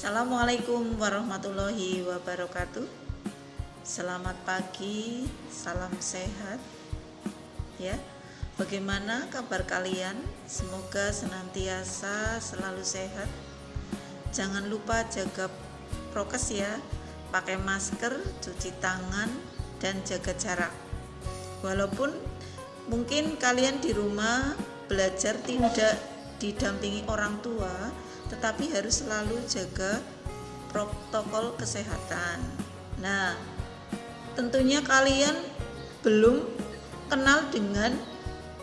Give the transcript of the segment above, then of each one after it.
Assalamualaikum warahmatullahi wabarakatuh. Selamat pagi, salam sehat. Ya, bagaimana kabar kalian? Semoga senantiasa selalu sehat. Jangan lupa jaga prokes ya, pakai masker, cuci tangan, dan jaga jarak. Walaupun mungkin kalian di rumah belajar tidak didampingi orang tua, tetapi harus selalu jaga protokol kesehatan. Nah, tentunya kalian belum kenal dengan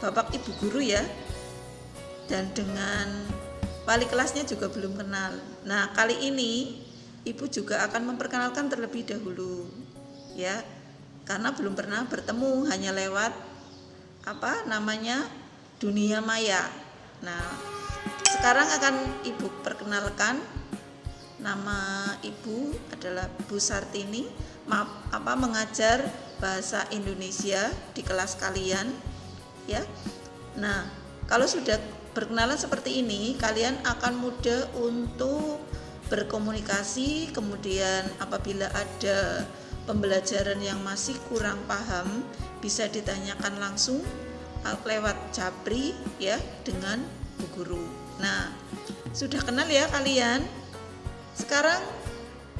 Bapak Ibu guru ya, dan dengan wali kelasnya juga belum kenal. Nah, kali ini Ibu juga akan memperkenalkan terlebih dahulu ya, karena belum pernah bertemu, hanya lewat dunia maya. Nah, sekarang akan Ibu perkenalkan. Nama Ibu adalah Bu Sartini, mengajar bahasa Indonesia di kelas kalian ya. Nah, kalau sudah berkenalan seperti ini, kalian akan mudah untuk berkomunikasi. Kemudian apabila ada pembelajaran yang masih kurang paham, bisa ditanyakan langsung lewat Japri ya dengan Bu Guru. Nah, sudah kenal ya kalian? Sekarang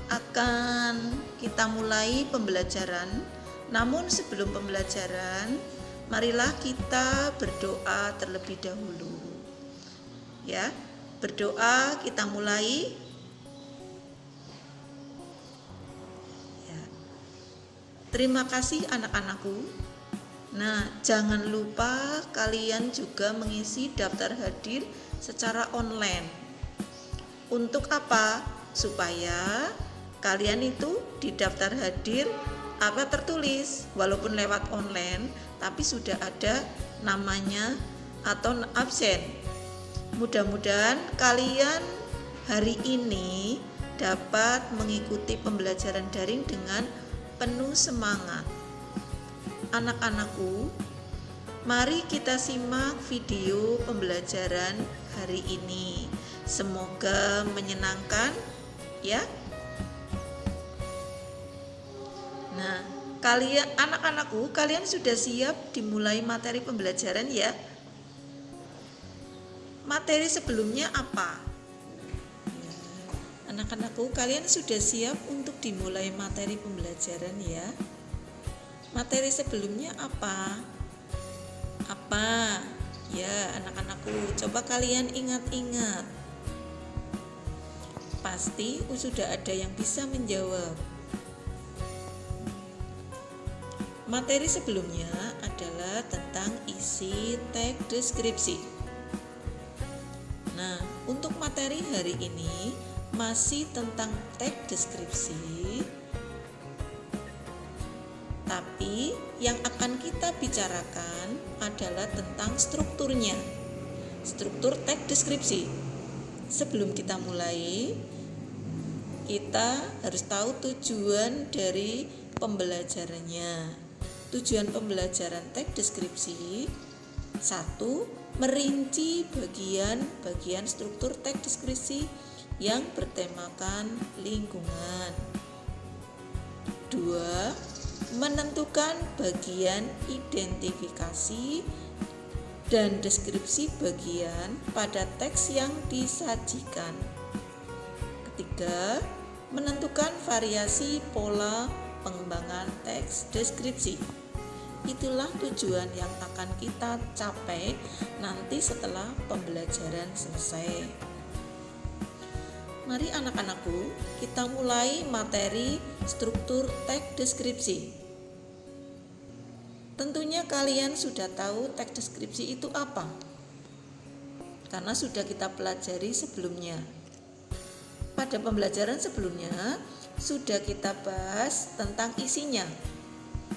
akan kita mulai pembelajaran. Namun sebelum pembelajaran, marilah kita berdoa terlebih dahulu. Ya, berdoa kita mulai. Ya. Terima kasih anak-anakku. Nah, jangan lupa kalian juga mengisi daftar hadir secara online. Untuk apa? Supaya kalian itu di daftar hadir tertulis walaupun lewat online, tapi sudah ada namanya atau absen. Mudah-mudahan kalian hari ini dapat mengikuti pembelajaran daring dengan penuh semangat. Anak-anakku, mari kita simak video pembelajaran hari ini. Semoga menyenangkan ya. Nah, anak-anakku, kalian sudah siap dimulai materi pembelajaran ya? Materi sebelumnya apa? Anak-anakku, kalian sudah siap untuk dimulai materi pembelajaran ya? Materi sebelumnya apa? Ya, anak-anakku, coba kalian ingat-ingat. Pasti sudah ada yang bisa menjawab. Materi sebelumnya adalah tentang isi teks deskripsi. Nah, untuk materi hari ini masih tentang teks deskripsi. Tapi yang akan kita bicarakan adalah tentang strukturnya. Struktur teks deskripsi. Sebelum kita mulai, kita harus tahu tujuan dari pembelajarannya. Tujuan pembelajaran teks deskripsi: 1. Merinci bagian struktur teks deskripsi yang bertemakan lingkungan. 2. Menentukan bagian identifikasi dan deskripsi bagian pada teks yang disajikan. 3. Menentukan variasi pola pengembangan teks deskripsi. Itulah tujuan yang akan kita capai nanti setelah pembelajaran selesai. Mari anak-anakku, kita mulai materi struktur teks deskripsi. Tentunya kalian sudah tahu teks deskripsi itu apa, karena sudah kita pelajari sebelumnya. Pada pembelajaran sebelumnya sudah kita bahas tentang isinya.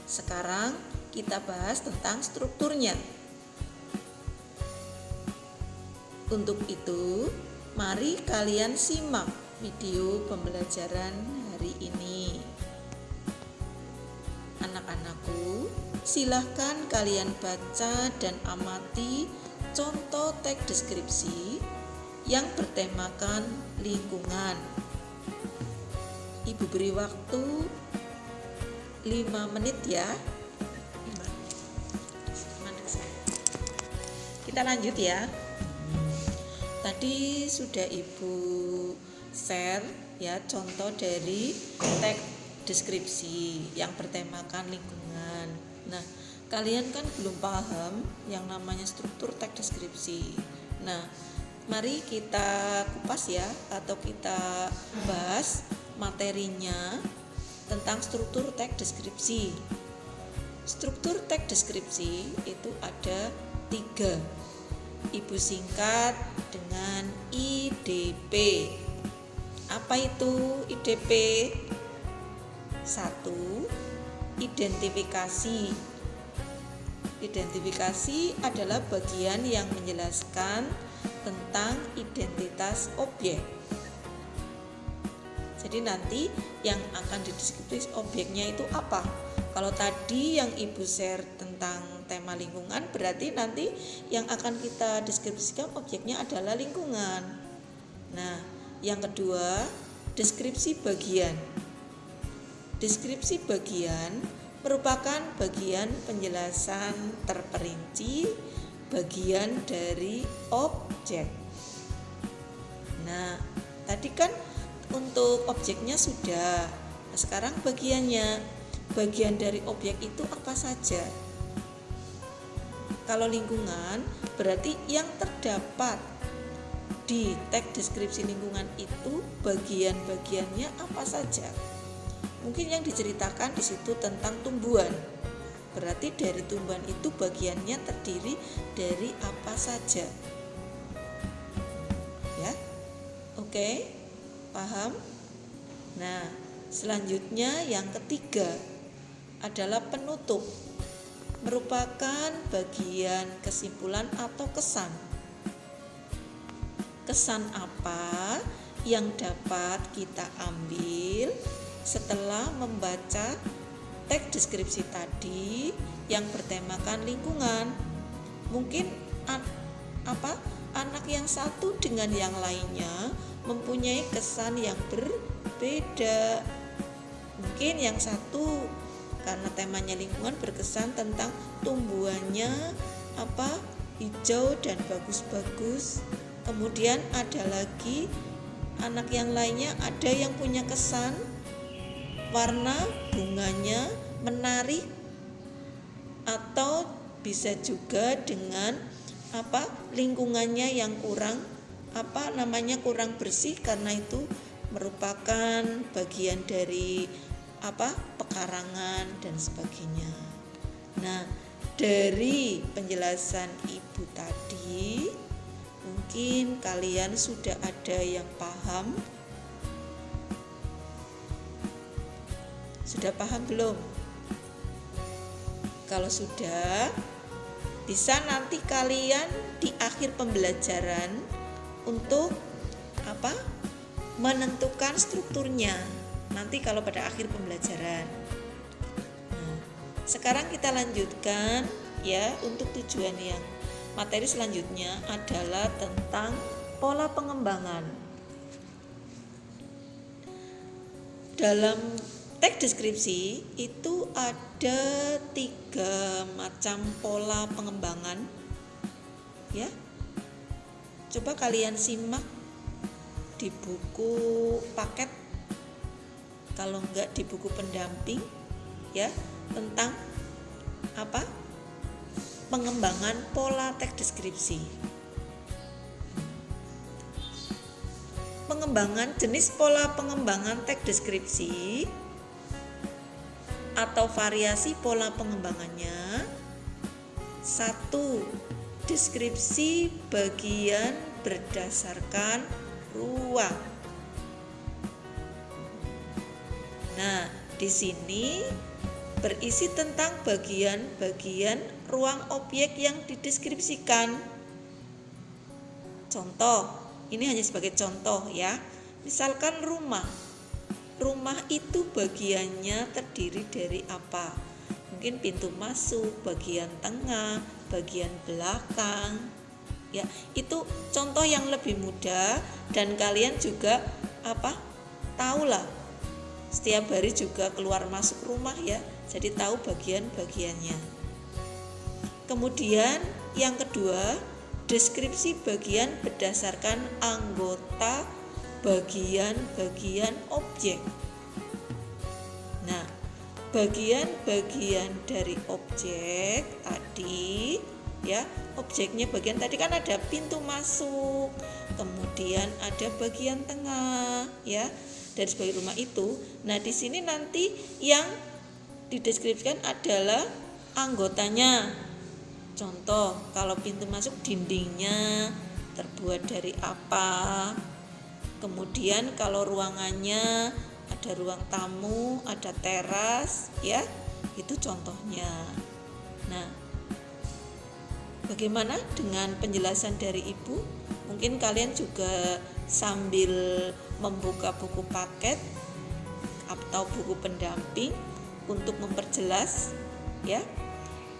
Sekarang kita bahas tentang strukturnya. Untuk itu, mari kalian simak video pembelajaran hari ini. Anak-anakku, silahkan kalian baca dan amati contoh teks deskripsi yang bertemakan lingkungan. Ibu beri waktu 5 menit ya. Kita lanjut ya. Tadi sudah Ibu share ya contoh dari teks deskripsi yang bertemakan lingkungan. Nah, kalian kan belum paham yang namanya struktur teks deskripsi. Nah, mari kita kupas ya, atau kita bahas materinya tentang struktur teks deskripsi. Struktur teks deskripsi itu ada 3. Ibu singkat dengan IDP. Apa itu IDP? 1. Identifikasi. Identifikasi adalah bagian yang menjelaskan tentang identitas objek. Jadi nanti yang akan dideskripsi objeknya itu apa? Kalau tadi yang Ibu share tentang tema lingkungan, berarti nanti yang akan kita deskripsikan objeknya adalah lingkungan. Nah, yang kedua, deskripsi bagian. Deskripsi bagian merupakan bagian penjelasan terperinci bagian dari objek. Nah, tadi kan untuk objeknya sudah. Nah, sekarang bagiannya. Bagian dari objek itu apa saja? Kalau lingkungan, berarti yang terdapat di teks deskripsi lingkungan itu bagian-bagiannya apa saja? Mungkin yang diceritakan di situ tentang tumbuhan. Berarti dari tumbuhan itu bagiannya terdiri dari apa saja? Ya. Oke. Paham? Nah, selanjutnya yang ketiga adalah penutup. Merupakan bagian kesimpulan atau kesan. Kesan apa yang dapat kita ambil setelah membaca teks deskripsi tadi yang bertemakan lingkungan? Mungkin anak yang satu dengan yang lainnya mempunyai kesan yang berbeda. Mungkin yang satu karena temanya lingkungan berkesan tentang tumbuhannya hijau dan bagus-bagus. Kemudian ada lagi anak yang lainnya ada yang punya kesan warna bunganya menarik, atau bisa juga dengan lingkungannya yang kurang kurang bersih, karena itu merupakan bagian dari pekarangan dan sebagainya. Nah, dari penjelasan Ibu tadi mungkin kalian sudah ada yang paham. Sudah paham belum? Kalau sudah, bisa nanti kalian di akhir pembelajaran untuk menentukan strukturnya. Nanti kalau pada akhir pembelajaran. Nah, sekarang kita lanjutkan ya, untuk tujuan yang materi selanjutnya adalah tentang pola pengembangan. Dalam teks deskripsi itu ada 3 macam pola pengembangan ya. Coba kalian simak di buku paket, kalau enggak di buku pendamping ya, tentang pengembangan pola teks deskripsi. Pengembangan jenis pola pengembangan teks deskripsi atau variasi pola pengembangannya. 1. Deskripsi bagian berdasarkan ruang. Nah, di sini berisi tentang bagian-bagian ruang objek yang dideskripsikan. Contoh, ini hanya sebagai contoh ya. Misalkan rumah. Rumah itu bagiannya terdiri dari apa? Mungkin pintu masuk, bagian tengah, bagian belakang. Ya, itu contoh yang lebih mudah dan kalian juga tahulah setiap hari juga keluar masuk rumah ya, jadi tahu bagian-bagiannya. Kemudian yang kedua, deskripsi bagian berdasarkan anggota bagian-bagian objek. Nah, bagian-bagian dari objek tadi ya, objeknya bagian tadi kan ada pintu masuk, kemudian ada bagian tengah ya dari sebagai rumah itu. Nah, di sini nanti yang dideskripsikan adalah anggotanya. Contoh, kalau pintu masuk dindingnya terbuat dari apa? Kemudian kalau ruangannya ada ruang tamu, ada teras ya. Itu contohnya. Nah, bagaimana dengan penjelasan dari Ibu? Mungkin kalian juga sambil membuka buku paket atau buku pendamping untuk memperjelas ya.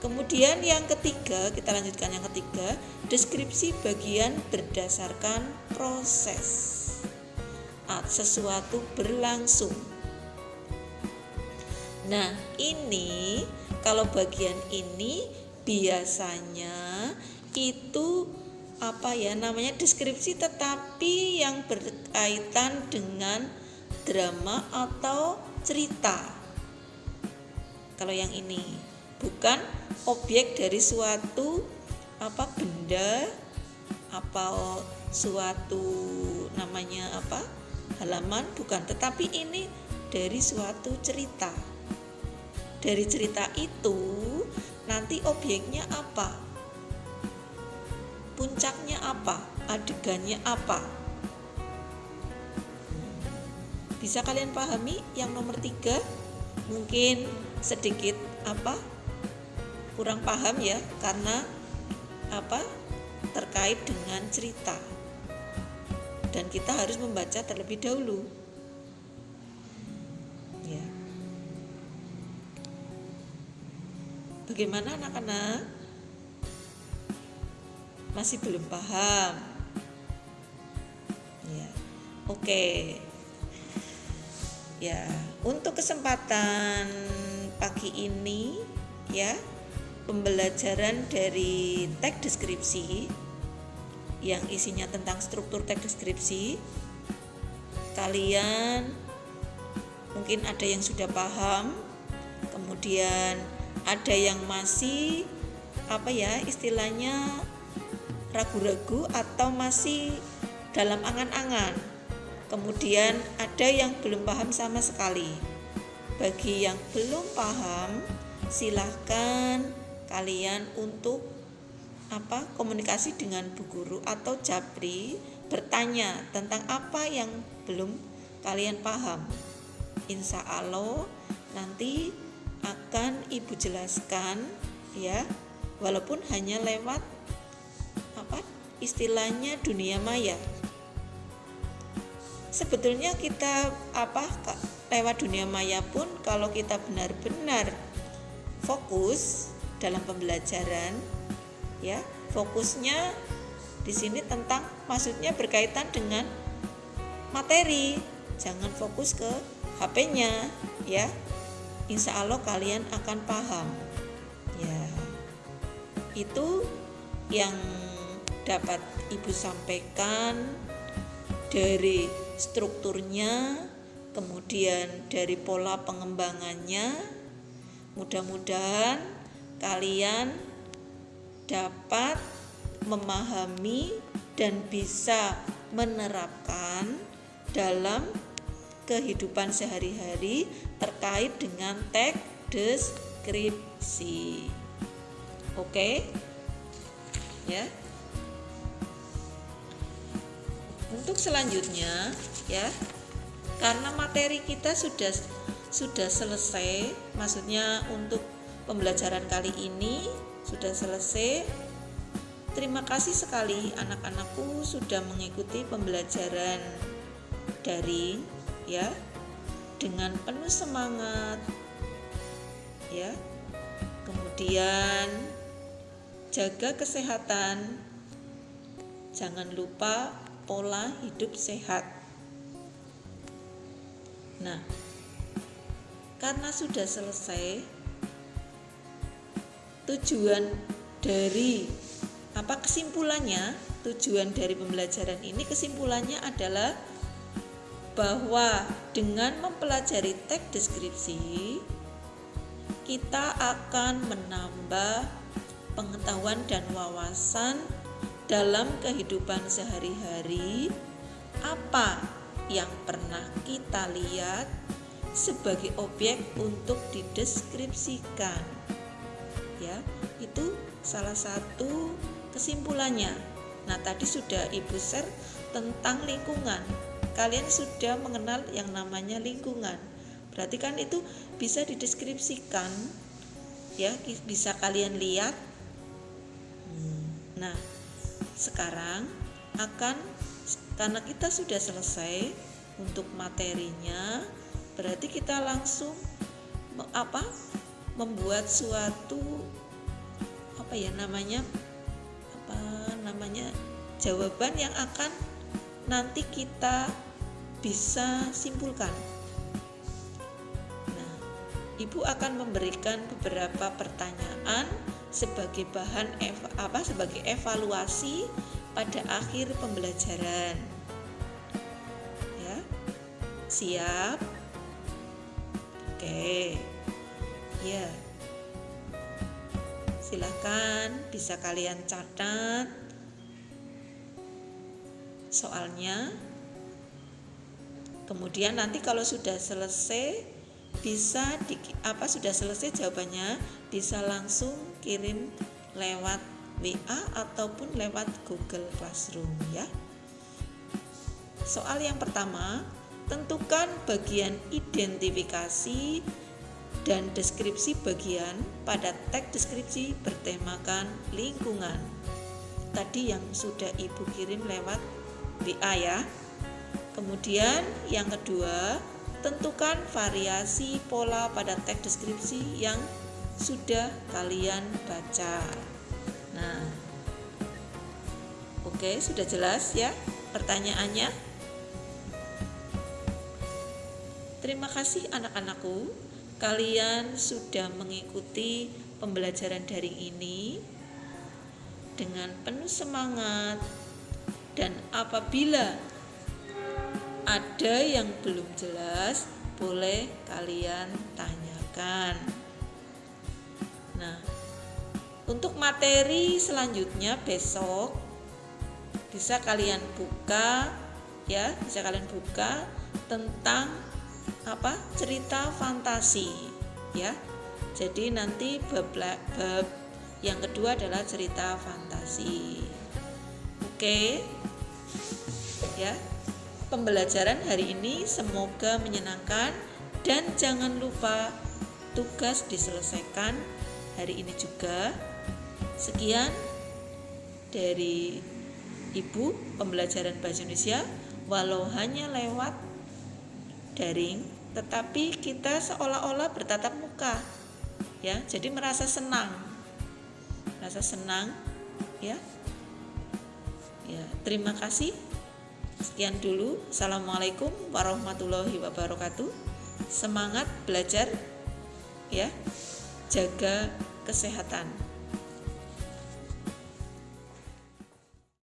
Kemudian yang ketiga, kita lanjutkan yang ketiga, deskripsi bagian berdasarkan proses. Sesuatu berlangsung. Nah, ini kalau bagian ini biasanya itu apa ya namanya, deskripsi tetapi yang berkaitan dengan drama atau cerita. Kalau yang ini bukan objek dari suatu apa benda apa suatu namanya apa halaman, bukan, tetapi ini dari suatu cerita. Dari cerita itu nanti objeknya apa, puncaknya apa, adegannya apa. Bisa kalian pahami yang nomor 3? Mungkin sedikit apa kurang paham ya, karena apa terkait dengan cerita dan kita harus membaca terlebih dahulu ya. Bagaimana anak-anak? Masih belum paham ya? Oke ya, untuk kesempatan pagi ini ya, pembelajaran dari teks deskripsi yang isinya tentang struktur teks deskripsi, kalian mungkin ada yang sudah paham, kemudian ada yang masih apa ya istilahnya ragu-ragu atau masih dalam angan-angan, kemudian ada yang belum paham sama sekali. Bagi yang belum paham, silahkan kalian untuk apa komunikasi dengan Bu Guru atau Japri, bertanya tentang apa yang belum kalian paham. Insya Allah nanti akan Ibu jelaskan ya, walaupun hanya lewat apa istilahnya dunia maya. Sebetulnya kita apa lewat dunia maya pun kalau kita benar-benar fokus dalam pembelajaran ya, fokusnya di sini tentang maksudnya berkaitan dengan materi, jangan fokus ke HP-nya ya. Insya Allah kalian akan paham ya. Itu yang dapat Ibu sampaikan dari strukturnya, kemudian dari pola pengembangannya. Mudah-mudahan kalian dapat memahami dan bisa menerapkan dalam kehidupan sehari-hari terkait dengan teks deskripsi. Oke? Ya. Untuk selanjutnya ya, karena materi kita sudah selesai, maksudnya untuk pembelajaran kali ini sudah selesai. Terima kasih sekali anak-anakku sudah mengikuti pembelajaran daring ya, dengan penuh semangat ya. Kemudian jaga kesehatan, jangan lupa pola hidup sehat. Nah, karena sudah selesai, tujuan dari kesimpulannya, tujuan dari pembelajaran ini kesimpulannya adalah bahwa dengan mempelajari teks deskripsi kita akan menambah pengetahuan dan wawasan dalam kehidupan sehari-hari. Apa yang pernah kita lihat sebagai objek untuk dideskripsikan, ya, itu salah satu kesimpulannya. Nah, tadi sudah Ibu share tentang lingkungan. Kalian sudah mengenal yang namanya lingkungan. Berarti kan itu bisa dideskripsikan, ya, bisa kalian lihat. Nah, sekarang karena kita sudah selesai untuk materinya, berarti kita langsung membuat suatu jawaban yang akan nanti kita bisa simpulkan. Nah, Ibu akan memberikan beberapa pertanyaan sebagai bahan sebagai evaluasi pada akhir pembelajaran. Ya. Siap? Oke. Ya. Silakan bisa kalian catat soalnya. Kemudian nanti kalau sudah selesai sudah selesai jawabannya bisa langsung kirim lewat WA ataupun lewat Google Classroom, ya. Soal yang pertama, tentukan bagian identifikasi dan deskripsi bagian pada teks deskripsi bertemakan lingkungan. Tadi yang sudah Ibu kirim lewat WA, ya. Kemudian yang kedua, tentukan variasi pola pada teks deskripsi yang sudah kalian baca. Nah, oke, sudah jelas ya pertanyaannya? Terima kasih anak-anakku, kalian sudah mengikuti pembelajaran daring ini dengan penuh semangat, dan apabila ada yang belum jelas, boleh kalian tanyakan. Nah, untuk materi selanjutnya besok bisa kalian buka, ya, tentang cerita fantasi, ya. Jadi nanti bab yang kedua adalah cerita fantasi. Oke. Ya. Pembelajaran hari ini semoga menyenangkan dan jangan lupa tugas diselesaikan hari ini juga. Sekian dari Ibu pembelajaran Bahasa Indonesia, walau hanya lewat daring, tetapi kita seolah-olah bertatap muka, ya. Jadi merasa senang, ya. Ya, terima kasih. Sekian dulu. Assalamualaikum warahmatullahi wabarakatuh. Semangat belajar, ya. Jaga kesehatan.